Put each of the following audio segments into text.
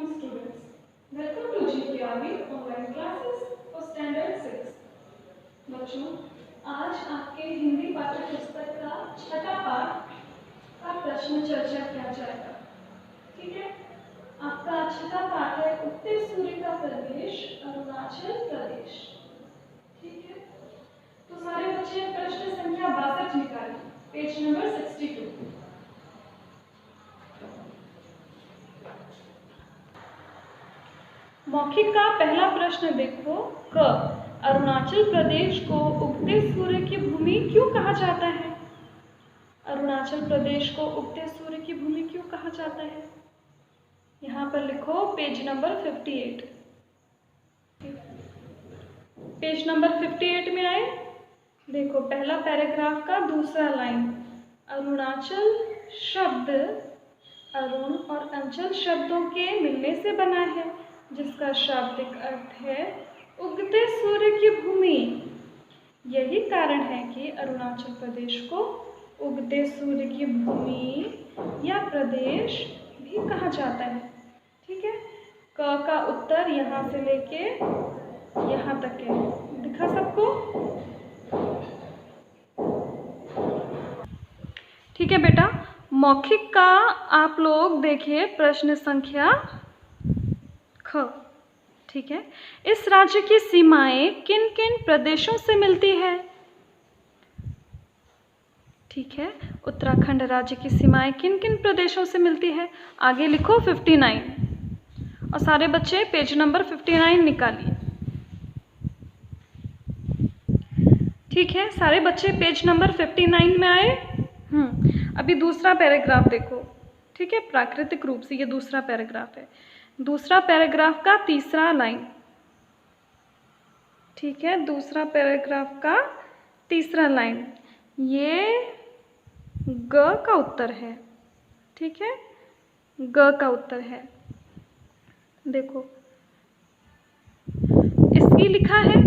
afternoon, students. Welcome to GPRB online classes for standard 6। बच्चों, आज आपके हिंदी पाठ्य पुस्तक का छठा पाठ का प्रश्न चर्चा किया जाएगा। ठीक है, आपका छठा पाठ है उगते सूर्य का प्रदेश अरुणाचल प्रदेश। ठीक है, तो सारे बच्चे प्रश्न संख्या 62 निकालिए, पेज नंबर 62। मौखिक का पहला प्रश्न देखो, क अरुणाचल प्रदेश को उगते सूर्य की भूमि क्यों कहा जाता है? अरुणाचल प्रदेश को उगते सूर्य की भूमि क्यों कहा जाता है? यहाँ पर लिखो पेज नंबर 58। पेज नंबर 58 में आए, देखो पहला पैराग्राफ का दूसरा लाइन, अरुणाचल शब्द अरुण और अंचल शब्दों के मिलने से बना है, जिसका शाब्दिक अर्थ है उगते सूर्य की भूमि। यही कारण है कि अरुणाचल प्रदेश को उगते सूर्य की भूमि या प्रदेश भी कहा जाता है। ठीक है, क का उत्तर यहाँ से लेके यहाँ तक है, दिखा सबको? ठीक है बेटा, मौखिक का आप लोग देखिए प्रश्न संख्या ख। ठीक है, इस राज्य की सीमाएं किन किन प्रदेशों से मिलती है? ठीक है, उत्तराखंड राज्य की सीमाएं किन किन प्रदेशों से मिलती है? आगे लिखो 59 और सारे बच्चे पेज नंबर 59 निकालिए। ठीक है, सारे बच्चे पेज नंबर 59 में आए। अभी दूसरा पैराग्राफ देखो। ठीक है, प्राकृतिक रूप से ये दूसरा पैराग्राफ है, दूसरा पैराग्राफ का तीसरा लाइन। ठीक है, दूसरा पैराग्राफ का तीसरा लाइन, ये ग का उत्तर है। ठीक है, ग का उत्तर है। देखो इसकी लिखा है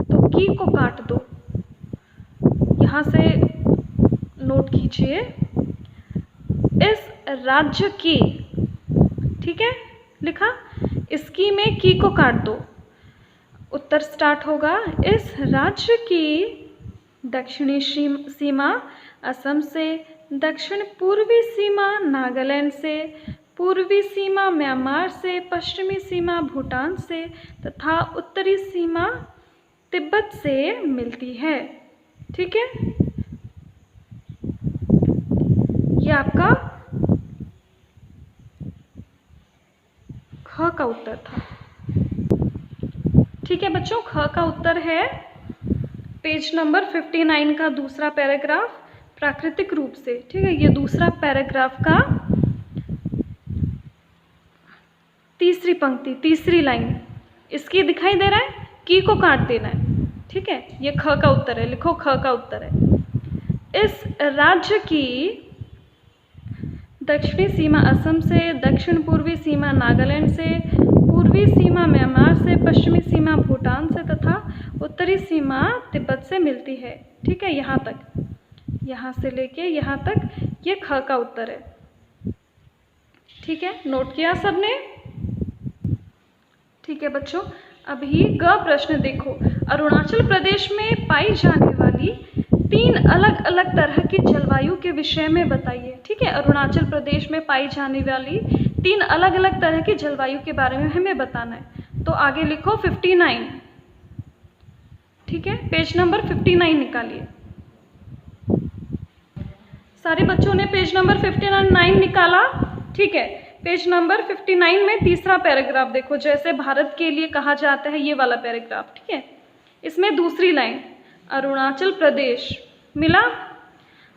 तो की को काट दो, यहाँ से नोट कीजिए, इस राज्य की। ठीक है, लिखा, इसकी में की को काट दो, उत्तर स्टार्ट होगा, इस राज्य की दक्षिणी सीमा असम से, दक्षिण पूर्वी सीमा नागालैंड से, पूर्वी सीमा म्यांमार से, पश्चिमी सीमा भूटान से तथा उत्तरी सीमा तिब्बत से मिलती है। ठीक है, ये आपका ख का उत्तर था। ठीक है बच्चों, ख का उत्तर है पेज नंबर 59 का दूसरा पैराग्राफ, प्राकृतिक रूप से। ठीक है, ये दूसरा पैराग्राफ का तीसरी पंक्ति, तीसरी लाइन, इसकी दिखाई दे रहा है, की को काट देना है। ठीक है, ये ख का उत्तर है, लिखो ख का उत्तर है। इस राज्य की दक्षिणी सीमा असम से, दक्षिण पूर्वी सीमा नागालैंड से, पूर्वी सीमा म्यांमार से, पश्चिमी सीमा भूटान से तथा उत्तरी सीमा तिब्बत से मिलती है। ठीक है, यहाँ तक, यहाँ से लेके यहाँ तक ये ख का उत्तर है। ठीक है, नोट किया सबने? ठीक है बच्चों, अभी ग प्रश्न देखो, अरुणाचल प्रदेश में पाई जाने वाली 3 अलग अलग तरह की जलवायु के विषय में बताइए। ठीक है, अरुणाचल प्रदेश में पाई जाने वाली 3 अलग अलग तरह की जलवायु के बारे में हमें बताना है। तो आगे लिखो 59। ठीक है, पेज नंबर 59 निकालिए। सारे बच्चों ने पेज नंबर 59 निकाला? ठीक है, पेज नंबर 59 में तीसरा पैराग्राफ देखो, जैसे भारत के लिए कहा जाता है ये वाला पैराग्राफ। ठीक है, इसमें दूसरी लाइन, अरुणाचल प्रदेश मिला।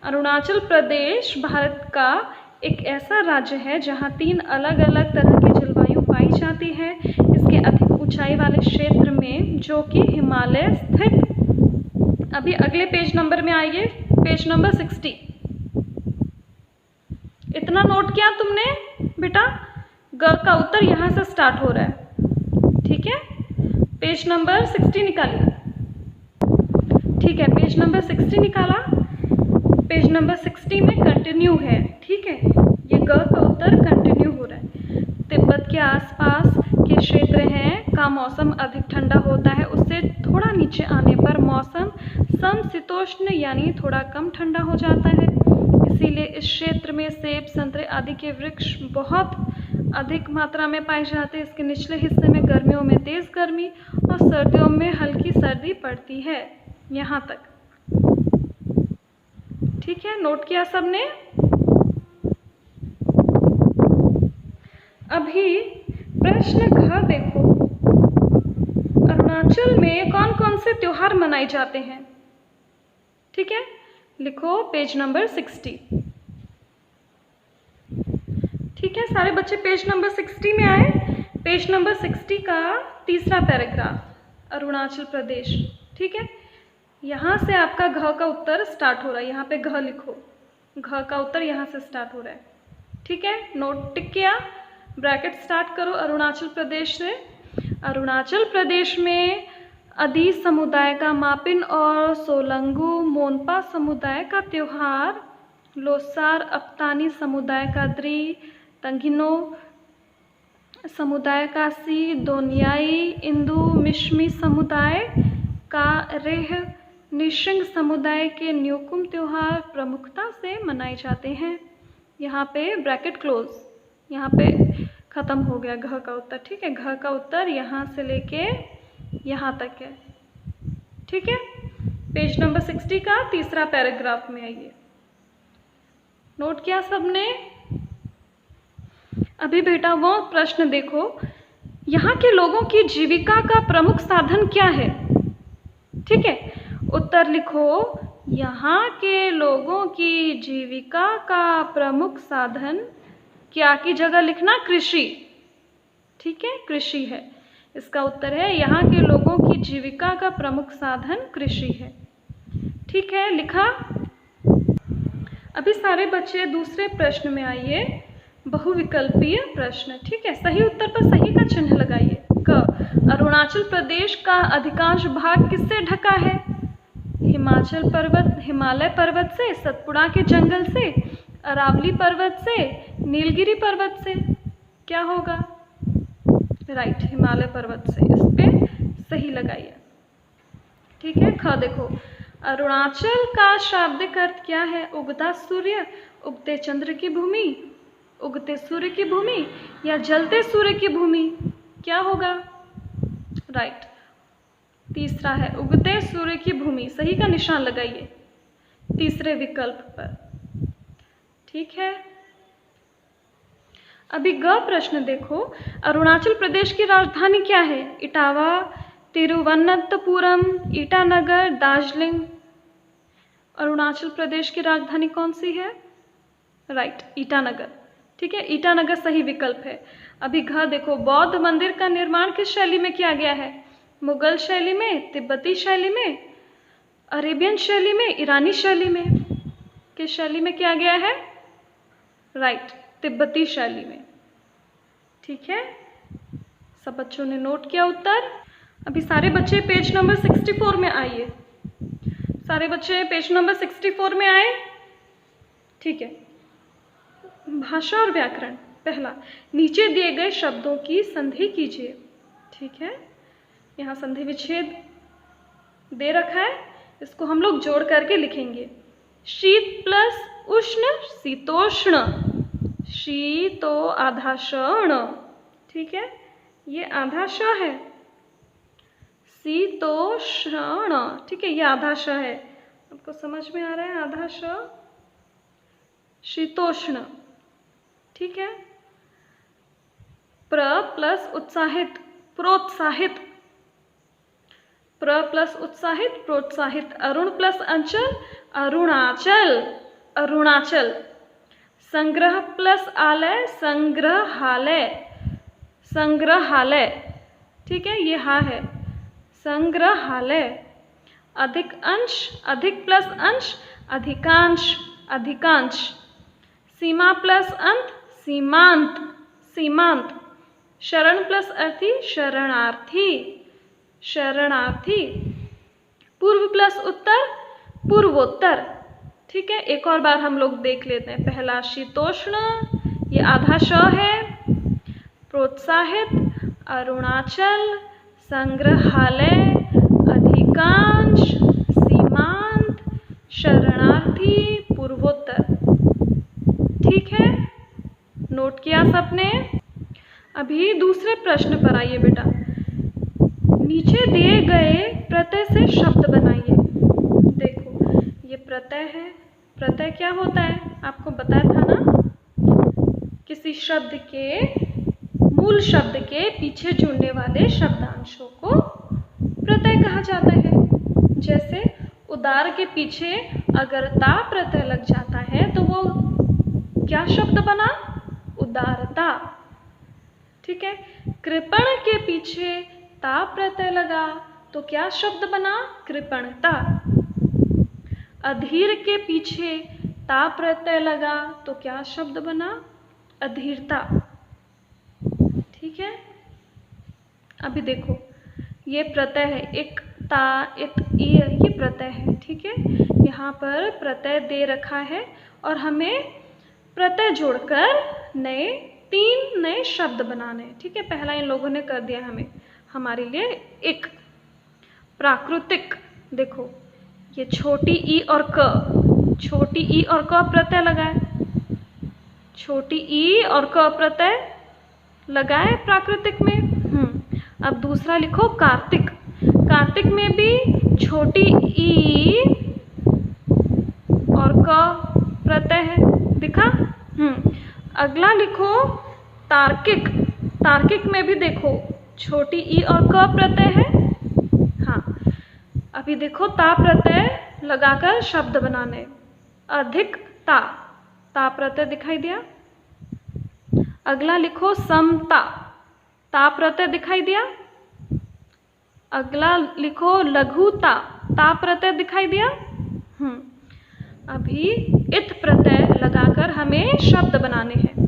अरुणाचल प्रदेश भारत का एक ऐसा राज्य है जहां 3 अलग अलग तरह की जलवायु पाई जाती है। इसके अधिक ऊंचाई वाले क्षेत्र में, जो कि हिमालय स्थित। अभी अगले पेज नंबर में आइए, पेज नंबर 60। इतना नोट किया तुमने बेटा? ग का उत्तर यहाँ से स्टार्ट हो रहा है। ठीक है, पेज नंबर 60 निकालिए। ठीक है, पेज नंबर 60 निकाला, पेज नंबर 60 में कंटिन्यू है। ठीक है, ये ग का उत्तर कंटिन्यू हो रहा है। तिब्बत के आसपास के क्षेत्र हैं का मौसम अधिक ठंडा होता है, उससे थोड़ा नीचे आने पर मौसम समशीतोष्ण यानी थोड़ा कम ठंडा हो जाता है। इसीलिए इस क्षेत्र में सेब, संतरे आदि के वृक्ष बहुत अधिक मात्रा में पाए जाते हैं। इसके निचले हिस्से में गर्मियों में तेज गर्मी और सर्दियों में हल्की सर्दी पड़ती है। यहाँ तक ठीक है, नोट किया सबने? अभी प्रश्न घ देखो, अरुणाचल में कौन कौन से त्योहार मनाए जाते हैं? ठीक है, लिखो पेज नंबर 60। ठीक है, सारे बच्चे पेज नंबर 60 में आए। पेज नंबर 60 का तीसरा पैराग्राफ, अरुणाचल प्रदेश। ठीक है, यहाँ से आपका घ का उत्तर स्टार्ट हो रहा है। यहाँ पे घ लिखो, घ का उत्तर यहाँ से स्टार्ट हो रहा है। ठीक है, नोट टिक किया, ब्रैकेट स्टार्ट करो। अरुणाचल प्रदेश से, अरुणाचल प्रदेश में अदी समुदाय का मापिन और सोलंगू मोनपा समुदाय का त्यौहार, लोसार अप्तानी समुदाय का द्री, तंगिनो समुदाय का सी, दोनियाई इंदू मिश्मी समुदाय का रेह, निशिंग समुदाय के न्यूकुम त्योहार प्रमुखता से मनाए जाते हैं। यहाँ पे ब्रैकेट क्लोज, यहाँ पे खत्म हो गया घ का उत्तर। ठीक है, घ का उत्तर यहाँ से लेके यहाँ तक है। ठीक है, पेज नंबर 60 का तीसरा पैराग्राफ में आइए। नोट किया सबने? अभी बेटा वो प्रश्न देखो, यहाँ के लोगों की जीविका का प्रमुख साधन क्या है? ठीक है, उत्तर लिखो, यहाँ के लोगों की जीविका का प्रमुख साधन, क्या की जगह लिखना कृषि। ठीक है, कृषि है। इसका उत्तर है यहाँ के लोगों की जीविका का प्रमुख साधन कृषि है। ठीक है, लिखा? अभी सारे बच्चे दूसरे प्रश्न में आइए, बहुविकल्पीय प्रश्न। ठीक है, सही उत्तर पर सही का चिन्ह लगाइए। क, अरुणाचल प्रदेश का अधिकांश भाग किससे ढका है? हिमाचल पर्वत, हिमालय पर्वत से, सतपुड़ा के जंगल से, अरावली पर्वत से, नीलगिरी पर्वत से। क्या होगा? राइट, हिमालय पर्वत से। इस पे सही लगाइए। ठीक है, ख देखो, अरुणाचल का शाब्दिक अर्थ क्या है? उगता सूर्य, उगते चंद्र की भूमि, उगते सूर्य की भूमि या जलते सूर्य की भूमि? क्या होगा? राइट, तीसरा है उगते सूर्य की भूमि। सही का निशान लगाइए तीसरे विकल्प पर। ठीक है, अभी ग प्रश्न देखो, अरुणाचल प्रदेश की राजधानी क्या है? इटावा, तिरुवनंतपुरम, ईटानगर, दार्जिलिंग। अरुणाचल प्रदेश की राजधानी कौन सी है? राइट, ईटानगर। ठीक है, ईटानगर सही विकल्प है। अभी घ देखो, बौद्ध मंदिर का निर्माण किस शैली में किया गया है? मुगल शैली में, तिब्बती शैली में, अरेबियन शैली में, ईरानी शैली में? किस शैली में किया गया है? राइट, तिब्बती शैली में। ठीक है, सब बच्चों ने नोट किया उत्तर? अभी सारे बच्चे पेज नंबर 64 में आइए। सारे बच्चे पेज नंबर 64 में आए। ठीक है, भाषा और व्याकरण। पहला, नीचे दिए गए शब्दों की संधि कीजिए। ठीक है, यहाँ संधि विच्छेद दे रखा है, इसको हम लोग जोड़ करके लिखेंगे। शीत प्लस उष्ण, शीतोष्ण। शीतो आधा षण। ठीक है, ये आधा श है। शीतोष्ण। ठीक है, ये आधा श है। आपको समझ में आ रहा है? आधा श, शीतोष्ण। ठीक है, प्र प्लस उत्साहित, प्रोत्साहित। प्र प्लस उत्साहित, प्रोत्साहित। अरुण प्लस अंचल, अरुणाचल, अरुणाचल। संग्रह प्लस आलय, संग्रहालय, संग्रहालय। ठीक है, ये हा है, संग्रहालय। अधिक अंश, अधिक प्लस अंश, अधिकांश, अधिकांश। सीमा प्लस अंत, सीमांत, सीमांत। शरण प्लस अर्थी, शरणार्थी, शरणार्थी। पूर्व प्लस उत्तर, पूर्वोत्तर। ठीक है, एक और बार हम लोग देख लेते हैं। पहला शीतोष्ण, ये आधा श है। प्रोत्साहित, अरुणाचल, संग्रहालय, अधिकांश, सीमांत, शरणार्थी, पूर्वोत्तर। ठीक है, नोट किया सबने? अभी दूसरे प्रश्न पर आइए बेटा। नीचे दिए गए प्रत्यय से शब्द बनाइए। देखो ये प्रत्यय है। प्रत्यय क्या होता है? आपको बताया था ना, किसी शब्द के, मूल शब्द के पीछे जुड़ने वाले शब्दांशों को प्रत्यय कहा जाता है। जैसे उदार के पीछे अगर ता प्रत्यय लग जाता है तो वो क्या शब्द बना? उदारता। ठीक है। कृपण के पीछे ता प्रत्यय लगा तो क्या शब्द बना? कृपणता। अधीर के पीछे ता प्रत्यय लगा तो क्या शब्द बना? अधीरता। ठीक है। अभी देखो ये प्रत्यय है, एक ता, इत, ई, ये प्रत्यय है। ठीक है। यहाँ पर प्रत्यय दे रखा है और हमें प्रत्यय जोड़कर तीन नए शब्द बनाने। ठीक है। पहला इन लोगों ने कर दिया हमारे लिए एक प्राकृतिक। देखो ये छोटी ई और क, छोटी ई और क प्रत्यय लगाए, छोटी ई और क प्रत्यय लगाए प्राकृतिक में। अब दूसरा लिखो कार्तिक। कार्तिक में भी छोटी ई और क प्रत्यय है, दिखा? अगला लिखो तार्किक। तार्किक में भी देखो छोटी ई और क प्रत्यय है। हाँ, अभी देखो ता प्रत्यय लगाकर शब्द बनाने। अधिकता, ता प्रत्यय दिखाई दिया। अगला लिखो समता, ता प्रत्यय दिखाई दिया। अगला लिखो लघुता, ता प्रत्यय दिखाई दिया। अभी इत प्रत्यय लगाकर हमें शब्द बनाने हैं।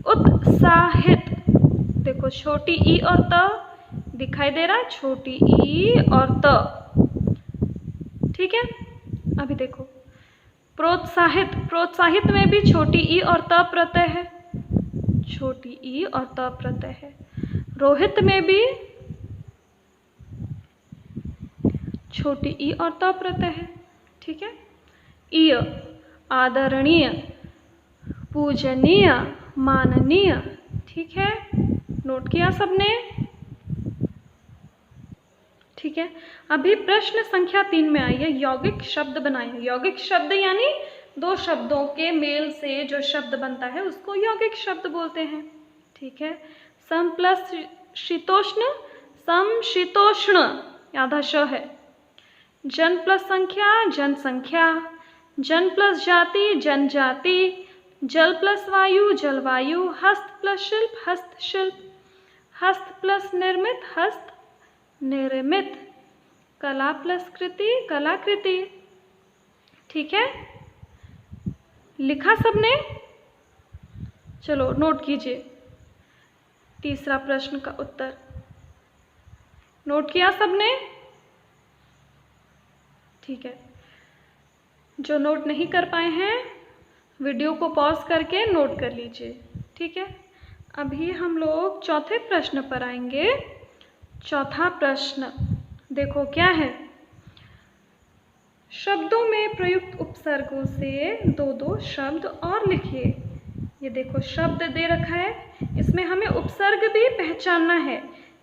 उत्साहित, देखो छोटी ई और त दिखाई दे रहा है, छोटी ई और त। ठीक है। अभी देखो प्रोत्साहित। प्रोत्साहित में भी छोटी ई और त प्रत्यय है, छोटी ई और त प्रत्यय है। रोहित में भी छोटी ई और त प्रत्यय है। ठीक है। ईय, आदरणीय, पूजनीय, माननीय। ठीक है। नोट किया सबने? ठीक है। अभी प्रश्न संख्या 3 में आइए, यौगिक शब्द बनाइए। यौगिक शब्द यानी दो शब्दों के मेल से जो शब्द बनता है उसको यौगिक शब्द बोलते हैं। ठीक है। सम प्लस शीतोष्ण, समशीतोष्ण, आधा श है। जन प्लस संख्या, जनसंख्या। जन प्लस जाति, जनजाति। जल प्लस वायु, जलवायु। हस्त प्लस शिल्प, हस्तशिल्प। हस्त प्लस निर्मित, हस्त निर्मित। कला प्लस कृति, कलाकृति। ठीक है। लिखा सबने? चलो नोट कीजिए तीसरा प्रश्न का उत्तर। नोट किया सबने? ठीक है। जो नोट नहीं कर पाए हैं वीडियो को पॉज करके नोट कर लीजिए। ठीक है। अभी हम लोग चौथे प्रश्न पर आएंगे। चौथा प्रश्न देखो क्या है। शब्दों में प्रयुक्त उपसर्गों से दो दो शब्द और लिखिए। ये देखो शब्द दे रखा है, इसमें हमें उपसर्ग भी पहचानना है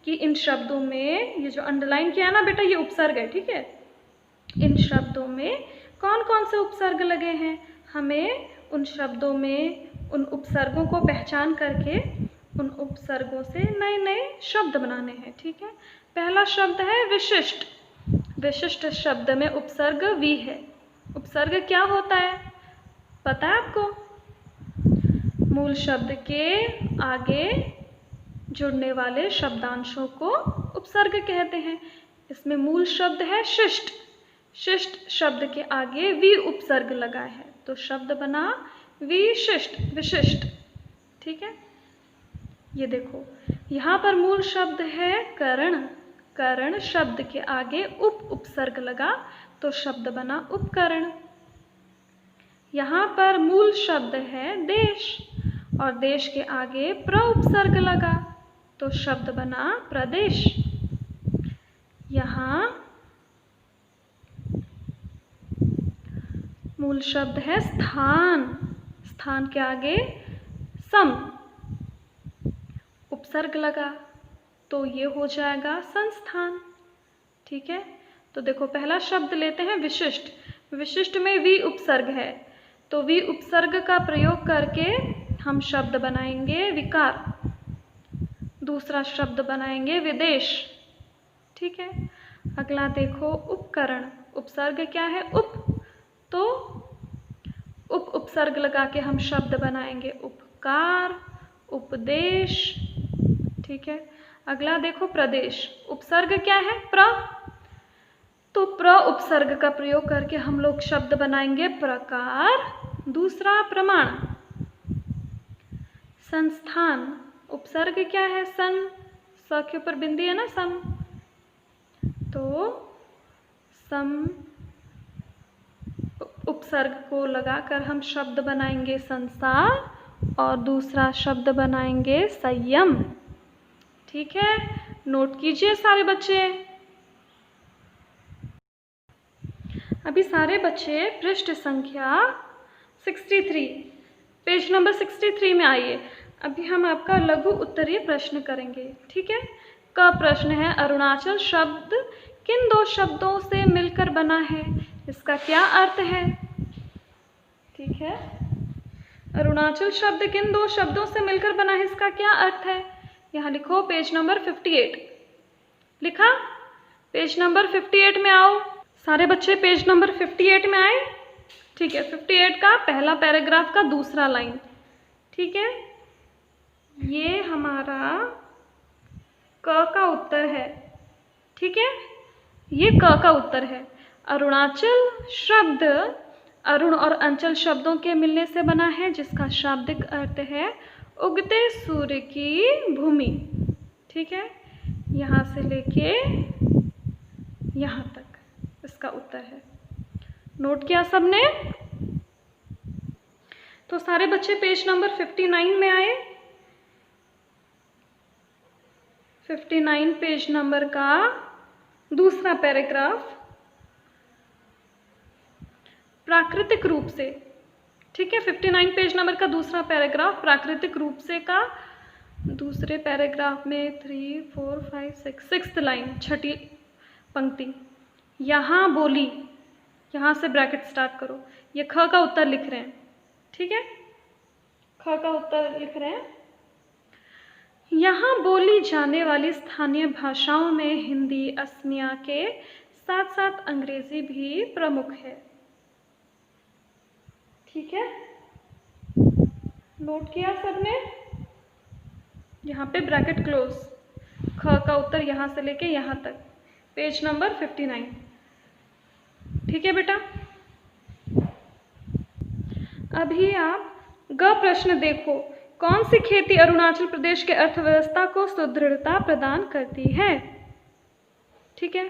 कि इन शब्दों में, ये जो अंडरलाइन किया है ना बेटा, ये उपसर्ग है। ठीक है। इन शब्दों में कौन कौन से उपसर्ग लगे हैं, हमें उन शब्दों में उन उपसर्गों को पहचान करके उन उपसर्गों से नए नए शब्द बनाने हैं। ठीक है। पहला शब्द है विशिष्ट। विशिष्ट शब्द में उपसर्ग वी है। उपसर्ग क्या होता है पता है आपको? मूल शब्द के आगे जुड़ने वाले शब्दांशों को उपसर्ग कहते हैं। इसमें मूल शब्द है शिष्ट। शिष्ट शब्द के आगे वी उपसर्ग लगा है तो शब्द बना विशिष्ट, विशिष्ट। ठीक है। ये देखो यहाँ पर मूल शब्द है करण। करण शब्द के आगे उपसर्ग लगा तो शब्द बना उपकरण। यहाँ पर मूल शब्द है देश और देश के आगे प्र उपसर्ग लगा तो शब्द बना प्रदेश। यहाँ मूल शब्द है स्थान, स्थान के आगे सम उपसर्ग लगा तो ये हो जाएगा संस्थान। ठीक है, तो देखो पहला शब्द लेते हैं विशिष्ट। विशिष्ट में वी उपसर्ग है तो वी उपसर्ग का प्रयोग करके हम शब्द बनाएंगे विकार। दूसरा शब्द बनाएंगे विदेश। ठीक है, अगला देखो उपकरण। उपसर्ग क्या है? उप, तो उप उपसर्ग लगा के हम शब्द बनाएंगे उपकार, उपदेश। ठीक है, अगला देखो प्रदेश। उपसर्ग क्या है? प्र, तो प्र उपसर्ग का प्रयोग करके हम लोग शब्द बनाएंगे प्रकार। दूसरा प्रमाण। संस्थान। उपसर्ग क्या है? सन, स के ऊपर बिंदी है ना, सम, तो सम उपसर्ग को लगाकर हम शब्द बनाएंगे संसार और दूसरा शब्द बनाएंगे संयम। ठीक है, नोट कीजिए सारे बच्चे। अभी सारे बच्चे पृष्ठ संख्या 63, पेज नंबर 63 में आइए। अभी हम आपका लघु उत्तरीय प्रश्न करेंगे। ठीक है, का प्रश्न है अरुणाचल शब्द किन दो शब्दों से मिलकर बना है, इसका क्या अर्थ है? ठीक है, अरुणाचल शब्द किन दो शब्दों से मिलकर बना है, इसका क्या अर्थ है? यहाँ लिखो पेज नंबर 58। लिखा? पेज नंबर 58 में आओ। सारे बच्चे पेज नंबर 58 में आए। ठीक है, 58 का पहला पैराग्राफ का दूसरा लाइन। ठीक है, ये हमारा क का उत्तर है। ठीक है, ये क का उत्तर है। अरुणाचल शब्द अरुण और अंचल शब्दों के मिलने से बना है जिसका शाब्दिक अर्थ है उगते सूर्य की भूमि। ठीक है, यहाँ से लेके यहाँ तक इसका उत्तर है। नोट किया सबने? तो सारे बच्चे पेज नंबर 59 में आए। 59 पेज नंबर का दूसरा पैराग्राफ प्राकृतिक रूप से। ठीक है, 59 पेज नंबर का दूसरा पैराग्राफ प्राकृतिक रूप से का दूसरे पैराग्राफ में 3, 4, 5, 6 सिक्स्थ लाइन, छठी पंक्ति। यहाँ बोली, यहाँ से ब्रैकेट स्टार्ट करो। ये ख का उत्तर लिख रहे हैं। ठीक है, ख का उत्तर लिख रहे हैं। यहाँ बोली जाने वाली स्थानीय भाषाओं में हिंदी, असमिया के साथ साथ अंग्रेजी भी प्रमुख है। ठीक है, नोट किया सबने? यहाँ पे ब्रैकेट क्लोज। ख का उत्तर यहाँ से लेके यहाँ तक, पेज नंबर 59। ठीक है बेटा, अभी आप ग प्रश्न देखो। कौन सी खेती अरुणाचल प्रदेश के अर्थव्यवस्था को सुदृढ़ता प्रदान करती है? ठीक है,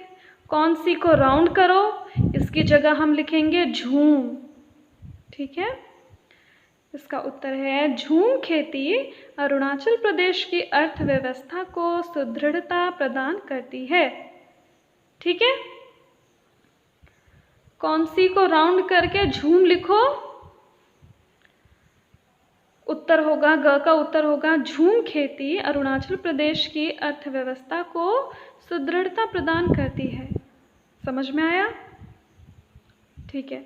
कौन सी को राउंड करो, इसकी जगह हम लिखेंगे झूम। ठीक है, इसका उत्तर है झूम खेती अरुणाचल प्रदेश की अर्थव्यवस्था को सुदृढ़ता प्रदान करती है। ठीक है, कौन सी को राउंड करके झूम लिखो। उत्तर होगा, ग का उत्तर होगा झूम खेती अरुणाचल प्रदेश की अर्थव्यवस्था को सुदृढ़ता प्रदान करती है। समझ में आया? ठीक है,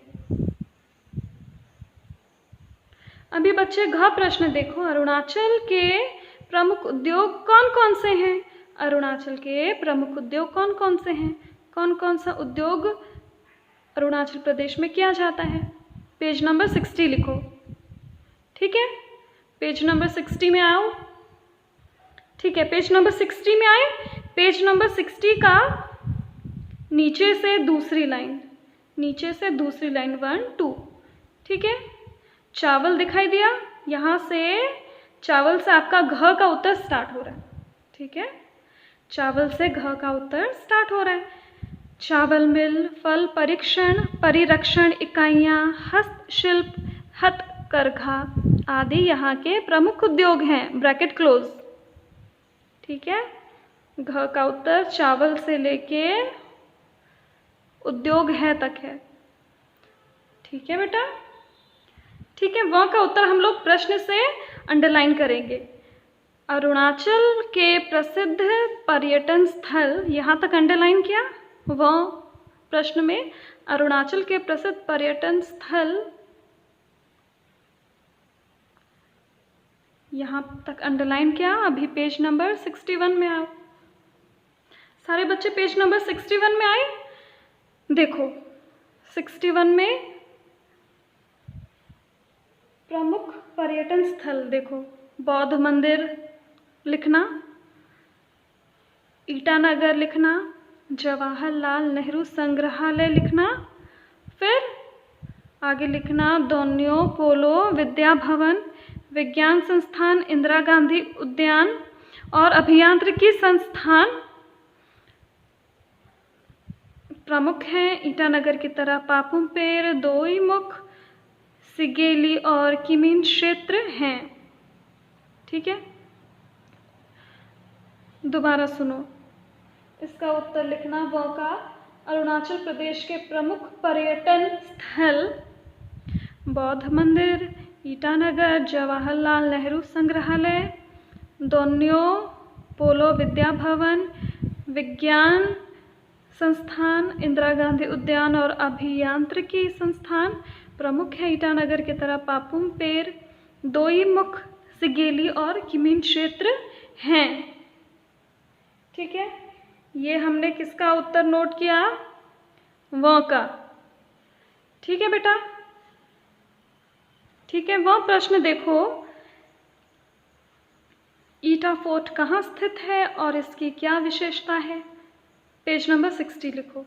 अभी बच्चे घ प्रश्न देखो। अरुणाचल के प्रमुख उद्योग कौन कौन से हैं? अरुणाचल के प्रमुख उद्योग कौन कौन से हैं? कौन कौन सा उद्योग अरुणाचल प्रदेश में किया जाता है? पेज नंबर 60 लिखो। ठीक है, पेज नंबर 60 में आओ। ठीक है, पेज नंबर 60 में आए। पेज नंबर 60 का नीचे से दूसरी लाइन, नीचे से दूसरी लाइन 1, 2। ठीक है, चावल दिखाई दिया, यहाँ से चावल से आपका घ का उत्तर स्टार्ट हो रहा है। ठीक है, चावल से घ का उत्तर स्टार्ट हो रहा है। चावल मिल, फल परीक्षण परिरक्षण इकाइयाँ, हस्तशिल्प, हथकरघा, आदि यहाँ के प्रमुख उद्योग हैं, ब्रैकेट क्लोज। ठीक है, घ का उत्तर चावल से लेके उद्योग है तक है। ठीक है बेटा, ठीक है। व का उत्तर हम लोग प्रश्न से अंडरलाइन करेंगे। अरुणाचल के प्रसिद्ध पर्यटन स्थल, यहाँ तक अंडरलाइन किया। व प्रश्न में अरुणाचल के प्रसिद्ध पर्यटन स्थल, यहाँ तक अंडरलाइन किया। अभी पेज नंबर 61 में आओ। सारे बच्चे पेज नंबर 61 में आए। देखो 61 में प्रमुख पर्यटन स्थल, देखो बौद्ध मंदिर लिखना, ईटानगर लिखना, जवाहरलाल नेहरू संग्रहालय लिखना, फिर आगे लिखना दोन्यो पोलो विद्या भवन, विज्ञान संस्थान इंदिरा गांधी उद्यान और अभियांत्रिकी संस्थान प्रमुख हैं। ईटानगर की तरह पापुम-पेर, दोईमुख, सिगेली और किमीन क्षेत्र हैं। ठीक है, दोबारा सुनो, इसका उत्तर लिखना। व का अरुणाचल प्रदेश के प्रमुख पर्यटन स्थल बौद्ध मंदिर, ईटानगर, जवाहरलाल नेहरू संग्रहालय, दोन्यो पोलो विद्या भवन, विज्ञान संस्थान इंदिरा गांधी उद्यान और अभियांत्रिकी संस्थान प्रमुख है। ईटानगर की तरह पापुम-पेर, दोईमुख, सिगेली और किमीन क्षेत्र हैं। ठीक है, ये हमने किसका उत्तर नोट किया? व का। ठीक है बेटा, ठीक है। वह प्रश्न देखो, ईटा फोर्ट कहाँ स्थित है और इसकी क्या विशेषता है? पेज नंबर 60 लिखो।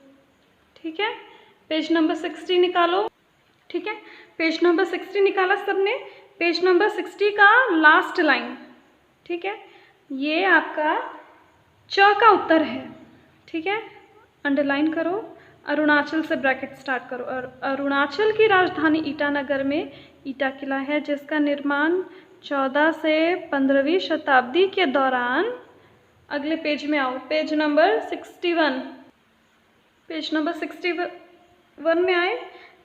ठीक है, पेज नंबर 60 निकालो। ठीक है, पेज नंबर 60 निकाला सबने। पेज नंबर 60 का लास्ट लाइन, ठीक है, ये आपका च का उत्तर है। ठीक है, अंडरलाइन करो, अरुणाचल से ब्रैकेट स्टार्ट करो। और अरुणाचल की राजधानी ईटानगर में ईटा किला है, जिसका निर्माण 14 से 15वीं शताब्दी के दौरान, अगले पेज में आओ, पेज नंबर 61, पेज नंबर 61 में आए,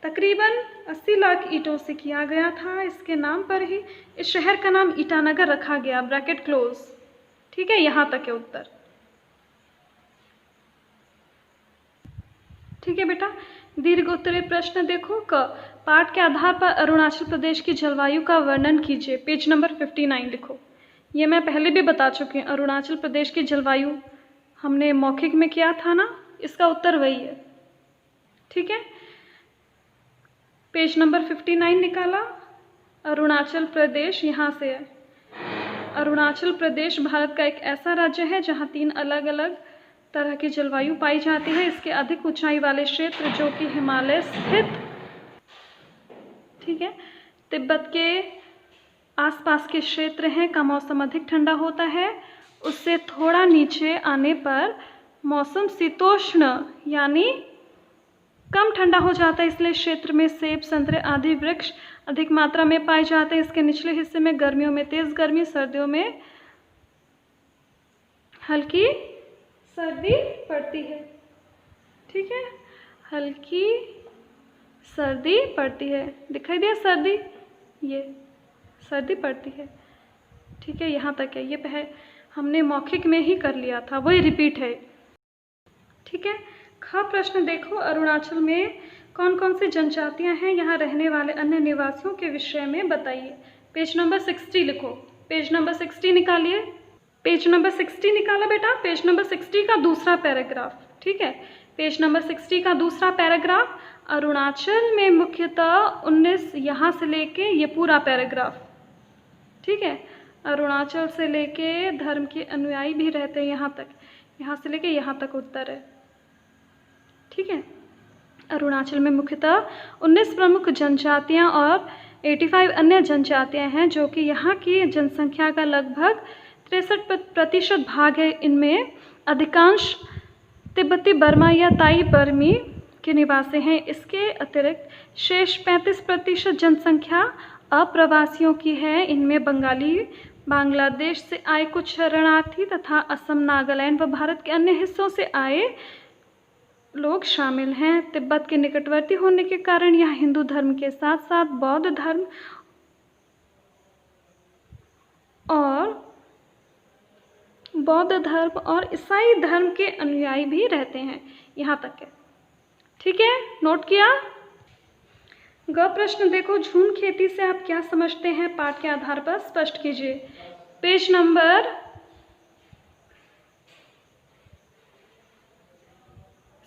तकरीबन 80 लाख ईंटों से किया गया था। इसके नाम पर ही इस शहर का नाम ईटानगर रखा गया, ब्रैकेट क्लोज। ठीक है, यहाँ तक है उत्तर। ठीक है बेटा, दीर्घ उत्तरीय प्रश्न देखो। क पाठ के आधार पर अरुणाचल प्रदेश की जलवायु का वर्णन कीजिए। पेज नंबर 59 लिखो। ये मैं पहले भी बता चुकी हूँ, अरुणाचल प्रदेश की जलवायु हमने मौखिक में किया था ना, इसका उत्तर वही है। ठीक है, पेज नंबर 59 निकाला। अरुणाचल प्रदेश यहाँ से है। अरुणाचल प्रदेश भारत का एक ऐसा राज्य है जहाँ 3 अलग अलग तरह की जलवायु पाई जाती है। इसके अधिक ऊंचाई वाले क्षेत्र, जो कि हिमालय स्थित, ठीक है, तिब्बत के आसपास के क्षेत्र हैं, का मौसम अधिक ठंडा होता है। उससे थोड़ा नीचे आने पर मौसम शीतोष्ण यानी कम ठंडा हो जाता है, इसलिए क्षेत्र में सेब, संतरे आदि वृक्ष अधिक मात्रा में पाए जाते हैं। इसके निचले हिस्से में गर्मियों में तेज गर्मी, सर्दियों में हल्की सर्दी पड़ती है। ठीक है, हल्की सर्दी पड़ती है, दिखाई दिया सर्दी, ये सर्दी पड़ती है। ठीक है, यहाँ तक है। ये हमने मौखिक में ही कर लिया था, वही रिपीट है। ठीक है, ख प्रश्न देखो, अरुणाचल में कौन कौन सी जनजातियां हैं, यहाँ रहने वाले अन्य निवासियों के विषय में बताइए। पेज नंबर 60 लिखो। पेज नंबर 60 निकालिए। पेज नंबर 60 निकाला बेटा। पेज नंबर 60 का दूसरा पैराग्राफ। ठीक है, पेज नंबर 60 का दूसरा पैराग्राफ। अरुणाचल में मुख्यतः 19, यहाँ से लेके ये पूरा पैराग्राफ। ठीक है, अरुणाचल से लेके धर्म के अनुयायी भी रहते हैं यहाँ तक, यहाँ से लेके यहाँ तक उत्तर है। ठीक है, अरुणाचल में मुख्यतः 19 प्रमुख जनजातियाँ और 85 अन्य जनजातियाँ हैं, जो कि यहाँ की जनसंख्या का लगभग 63% भाग है। इनमें अधिकांश तिब्बती बर्मा या ताई बर्मी के निवासी हैं। इसके अतिरिक्त शेष 35% जनसंख्या अप्रवासियों की है। इनमें बंगाली, बांग्लादेश से आए कुछ शरणार्थी तथा असम, नागालैंड व भारत के अन्य हिस्सों से आए लोग शामिल हैं। तिब्बत के निकटवर्ती होने के कारण यहाँ हिंदू धर्म के साथ साथ बौद्ध धर्म और ईसाई धर्म के अनुयायी भी रहते हैं। यहाँ तक है, ठीक है, नोट किया। ग प्रश्न देखो, झूम खेती से आप क्या समझते हैं, पाठ के आधार पर स्पष्ट कीजिए। पेज नंबर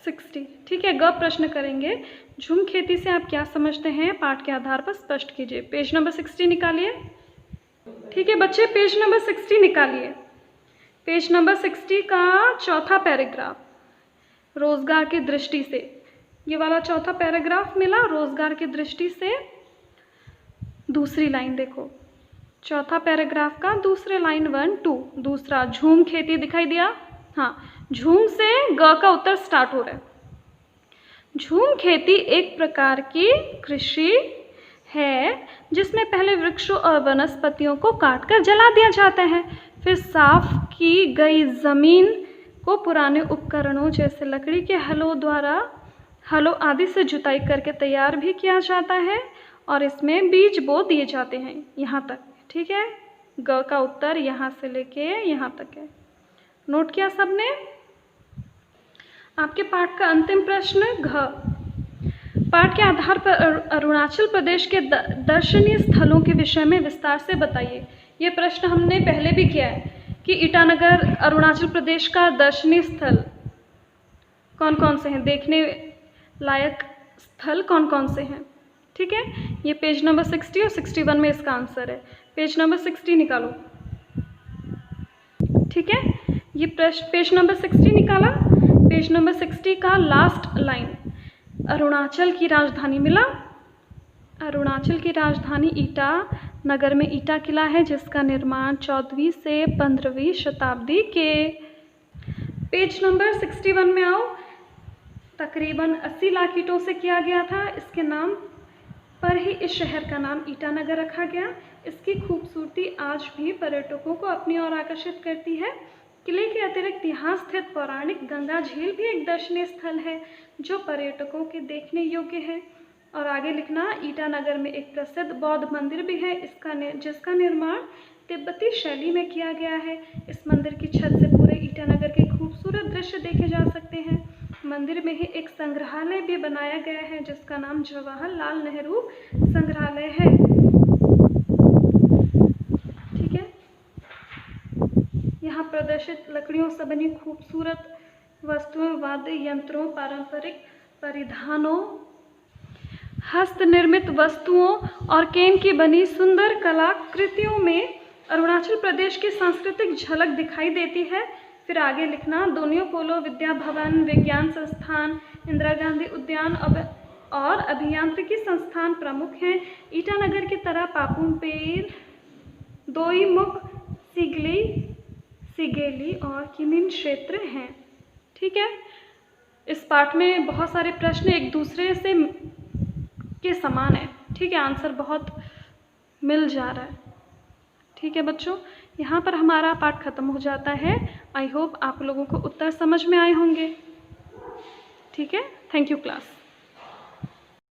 60, ठीक है। ग प्रश्न करेंगे, झूम खेती से आप क्या समझते हैं, पाठ के आधार पर स्पष्ट कीजिए। पेज नंबर 60 निकालिए, ठीक है बच्चे, पेज नंबर 60 निकालिए। पेज नंबर 60 का चौथा पैराग्राफ, रोजगार की दृष्टि से, ये वाला चौथा पैराग्राफ मिला। रोजगार की दृष्टि से दूसरी लाइन देखो, चौथा पैराग्राफ का दूसरे लाइन 1 2, दूसरा झूम खेती दिखाई दिया। हाँ, झूम से ग का उत्तर स्टार्ट हो रहा है। झूम खेती एक प्रकार की कृषि है जिसमें पहले वृक्षों और वनस्पतियों को काटकर जला दिया जाता है, फिर साफ की गई जमीन को पुराने उपकरणों जैसे लकड़ी के हलों आदि से जुताई करके तैयार भी किया जाता है और इसमें बीज बो दिए जाते हैं। यहाँ तक, ठीक है। ग का उत्तर यहाँ से लेके यहाँ तक है। नोट किया सबने। आपके पाठ का अंतिम प्रश्न घ, पाठ के आधार पर अरुणाचल प्रदेश के दर्शनीय स्थलों के विषय में विस्तार से बताइए। ये प्रश्न हमने पहले भी किया है कि ईटानगर अरुणाचल प्रदेश का दर्शनीय स्थल कौन कौन से हैं, देखने लायक स्थल कौन कौन से हैं, ठीक है। ये पेज नंबर 60 और 61 में इसका आंसर है। पेज नंबर 60 निकालो, ठीक है। ये पेज नंबर 60 निकाला। पेज नंबर 60 का लास्ट लाइन, अरुणाचल की राजधानी मिला। अरुणाचल की राजधानी ईटानगर में ईटा किला है जिसका निर्माण 14वीं से 15वीं शताब्दी के। पेज नंबर 61 में आओ। तकरीबन 80 लाख ईंटों से किया गया था। इसके नाम पर ही इस शहर का नाम ईटानगर रखा गया। इसकी खूबसूरती आज भी पर्यटकों को अपनी ओर आकर्षित करती है। किले के अतिरिक्त यहाँ स्थित पौराणिक गंगा झील भी एक दर्शनीय स्थल है जो पर्यटकों के देखने योग्य है। और आगे लिखना, ईटानगर में एक प्रसिद्ध बौद्ध मंदिर भी है जिसका निर्माण तिब्बती शैली में किया गया है। इस मंदिर की छत से पूरे ईटानगर के खूबसूरत दृश्य देखे जा सकते हैं। मंदिर में ही एक संग्रहालय भी बनाया गया है जिसका नाम जवाहरलाल नेहरू संग्रहालय है, ठीक है। यहाँ प्रदर्शित लकड़ियों से बनी खूबसूरत वस्तुएं, वाद्य यंत्रों, पारंपरिक परिधानों, हस्त निर्मित वस्तुओं और केन की बनी सुंदर कलाकृतियों में अरुणाचल प्रदेश की सांस्कृतिक झलक दिखाई देती है। फिर आगे लिखना, दोनियो पोलो विद्या भवन, विज्ञान संस्थान, इंदिरा गांधी उद्यान और अभियांत्रिकी संस्थान प्रमुख हैं। ईटानगर की तरह पापुम-पेर, दोईमुख, सिगेली और किमिन क्षेत्र हैं, ठीक है। इस पाठ में बहुत सारे प्रश्न एक दूसरे से के समान है, ठीक है। आंसर बहुत मिल जा रहा है, ठीक है बच्चों। यहाँ पर हमारा पाठ खत्म हो जाता है। आई होप आप लोगों को उत्तर समझ में आए होंगे, ठीक है। Thank you class.